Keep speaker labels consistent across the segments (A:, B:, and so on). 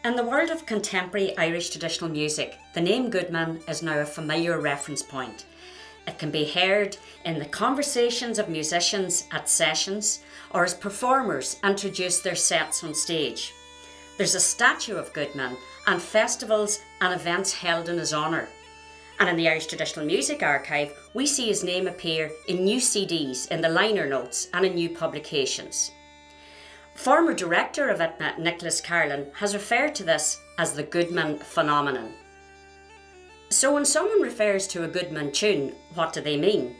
A: In the world of contemporary Irish traditional music, the name Goodman is now a familiar reference point. It can be heard in the conversations of musicians at sessions or as performers introduce their sets on stage. There's a statue of Goodman and festivals and events held in his honour. And in the Irish Traditional Music Archive, we see his name appear in new CDs, in the liner notes and in new publications. Former director of ITNA, Nicholas Carlin, has referred to this as the Goodman phenomenon. So when someone refers to a Goodman tune, what do they mean?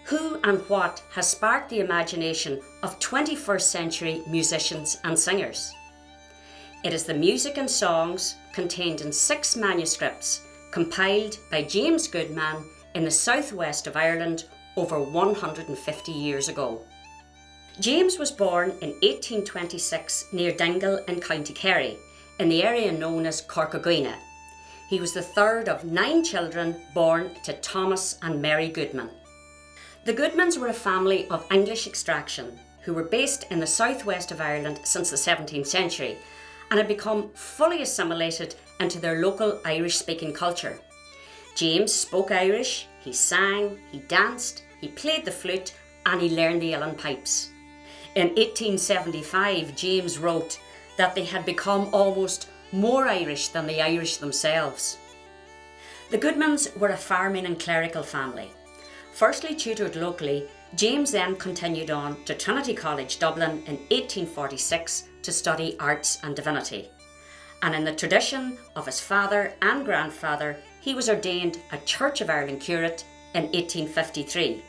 A: Who and what has sparked the imagination of 21st century musicians and singers? It is the music and songs contained in 6 manuscripts compiled by James Goodman in the southwest of Ireland over 150 years ago. James was born in 1826 near Dingle in County Kerry, in the area known as Corcaguina. He was the third of 9 children born to Thomas and Mary Goodman. The Goodmans were a family of English extraction who were based in the southwest of Ireland since the 17th century and had become fully assimilated into their local Irish-speaking culture. James spoke Irish, he sang, he danced, he played the flute and he learned the uilleann pipes. In 1875, James wrote that they had become almost more Irish than the Irish themselves. The Goodmans were a farming and clerical family. Firstly tutored locally, James then continued on to Trinity College, Dublin in 1846 to study arts and divinity. And in the tradition of his father and grandfather, he was ordained a Church of Ireland curate in 1853.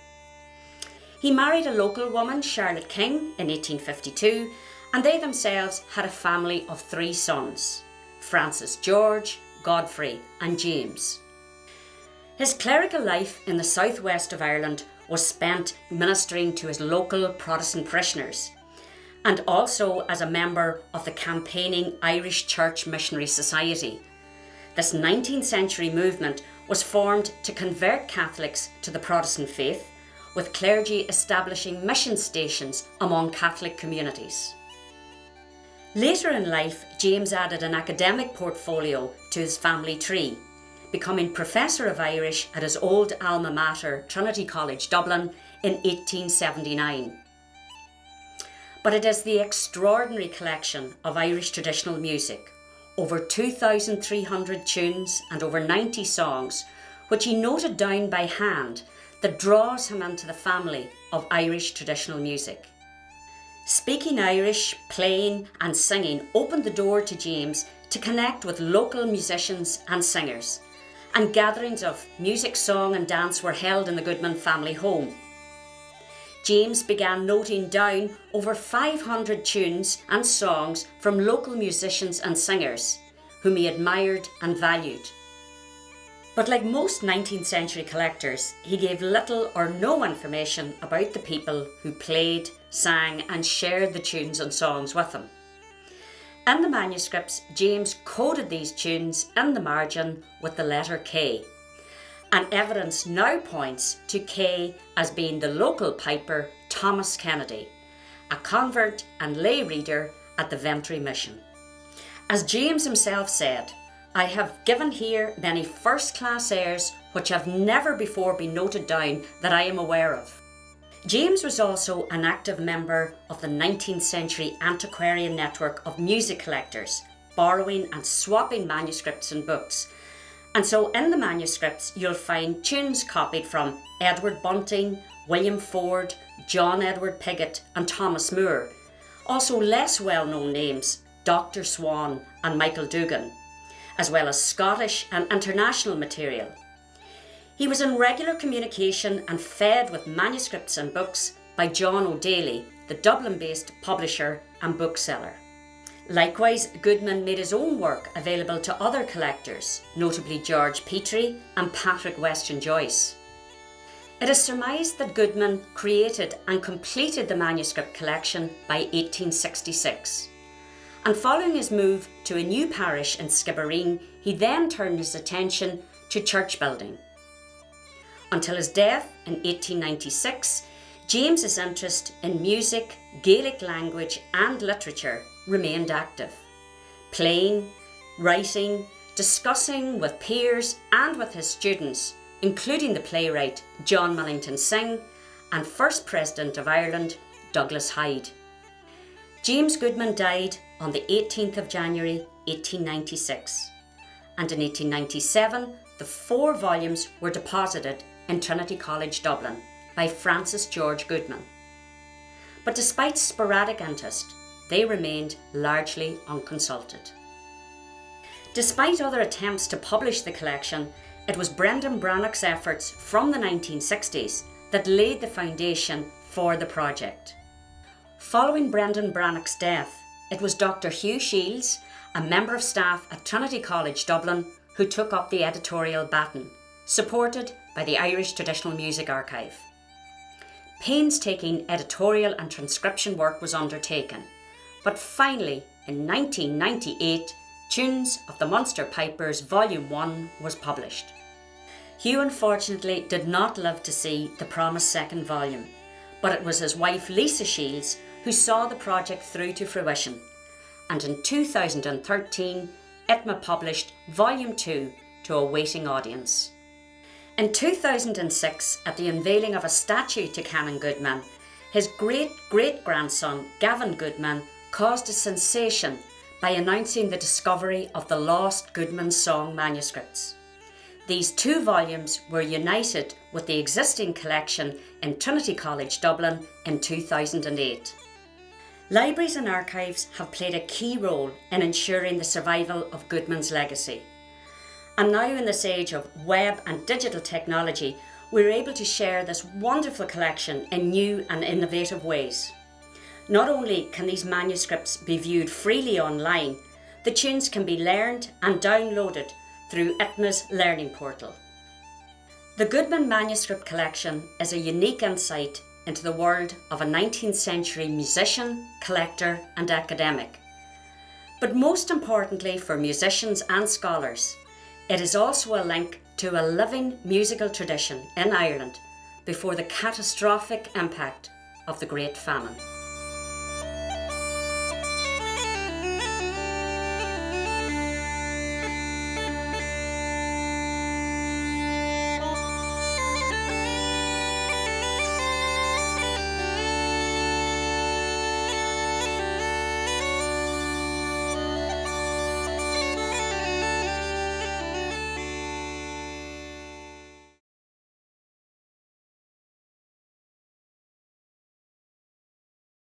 A: He married a local woman, Charlotte King, in 1852, and they themselves had a family of 3 sons, Francis George, Godfrey and James. His clerical life in the southwest of Ireland was spent ministering to his local Protestant parishioners and also as a member of the campaigning Irish Church Missionary Society. This 19th century movement was formed to convert Catholics to the Protestant faith, with clergy establishing mission stations among Catholic communities. Later in life, James added an academic portfolio to his family tree, becoming Professor of Irish at his old alma mater, Trinity College, Dublin, in 1879. But it is the extraordinary collection of Irish traditional music, over 2,300 tunes and over 90 songs, which he noted down by hand, that draws him into the family of Irish traditional music. Speaking Irish, playing and singing opened the door to James to connect with local musicians and singers, and gatherings of music, song and dance were held in the Goodman family home. James began noting down over 500 tunes and songs from local musicians and singers whom he admired and valued. But like most 19th century collectors, he gave little or no information about the people who played, sang and shared the tunes and songs with him. In the manuscripts, James coded these tunes in the margin with the letter K, and evidence now points to K as being the local piper Thomas Kennedy, a convert and lay reader at the Ventry Mission. As James himself said, "I have given here many first-class airs which have never before been noted down that I am aware of." James was also an active member of the 19th century antiquarian network of music collectors, borrowing and swapping manuscripts and books. And so in the manuscripts you'll find tunes copied from Edward Bunting, William Ford, John Edward Pigott and Thomas Moore. Also less well-known names, Dr. Swan and Michael Dugan, as well as Scottish and international material. He was in regular communication and fed with manuscripts and books by John O'Daly, the Dublin-based publisher and bookseller. Likewise, Goodman made his own work available to other collectors, notably George Petrie and Patrick Weston Joyce. It is surmised that Goodman created and completed the manuscript collection by 1866. And following his move to a new parish in Skibbereen, he then turned his attention to church building. Until his death in 1896, James's interest in music, Gaelic language and literature remained active. Playing, writing, discussing with peers and with his students, including the playwright John Millington Synge and first President of Ireland, Douglas Hyde. James Goodman died on the 18th of January 1896, and in 1897 the 4 volumes were deposited in Trinity College Dublin by Francis George Goodman. But despite sporadic interest, they remained largely unconsulted. Despite other attempts to publish the collection, it was Brendan Brannock's efforts from the 1960s that laid the foundation for the project. Following Brendan Brannock's death, it was Dr. Hugh Shields, a member of staff at Trinity College Dublin, who took up the editorial baton, supported by the Irish Traditional Music Archive. Painstaking editorial and transcription work was undertaken, but finally, in 1998, Tunes of the Munster Pipers Volume 1 was published. Hugh unfortunately did not live to see the promised second volume, but it was his wife Lisa Shields who saw the project through to fruition, and in 2013 ITMA published Volume 2 to a waiting audience. In 2006, at the unveiling of a statue to Canon Goodman, his great-great-grandson Gavin Goodman caused a sensation by announcing the discovery of the lost Goodman song manuscripts. These 2 volumes were united with the existing collection in Trinity College Dublin in 2008. Libraries and archives have played a key role in ensuring the survival of Goodman's legacy. And now in this age of web and digital technology, we're able to share this wonderful collection in new and innovative ways. Not only can these manuscripts be viewed freely online, the tunes can be learned and downloaded through ITMA's learning portal. The Goodman Manuscript Collection is a unique insight into the world of a 19th century musician, collector and academic. But most importantly for musicians and scholars, it is also a link to a living musical tradition in Ireland before the catastrophic impact of the Great Famine.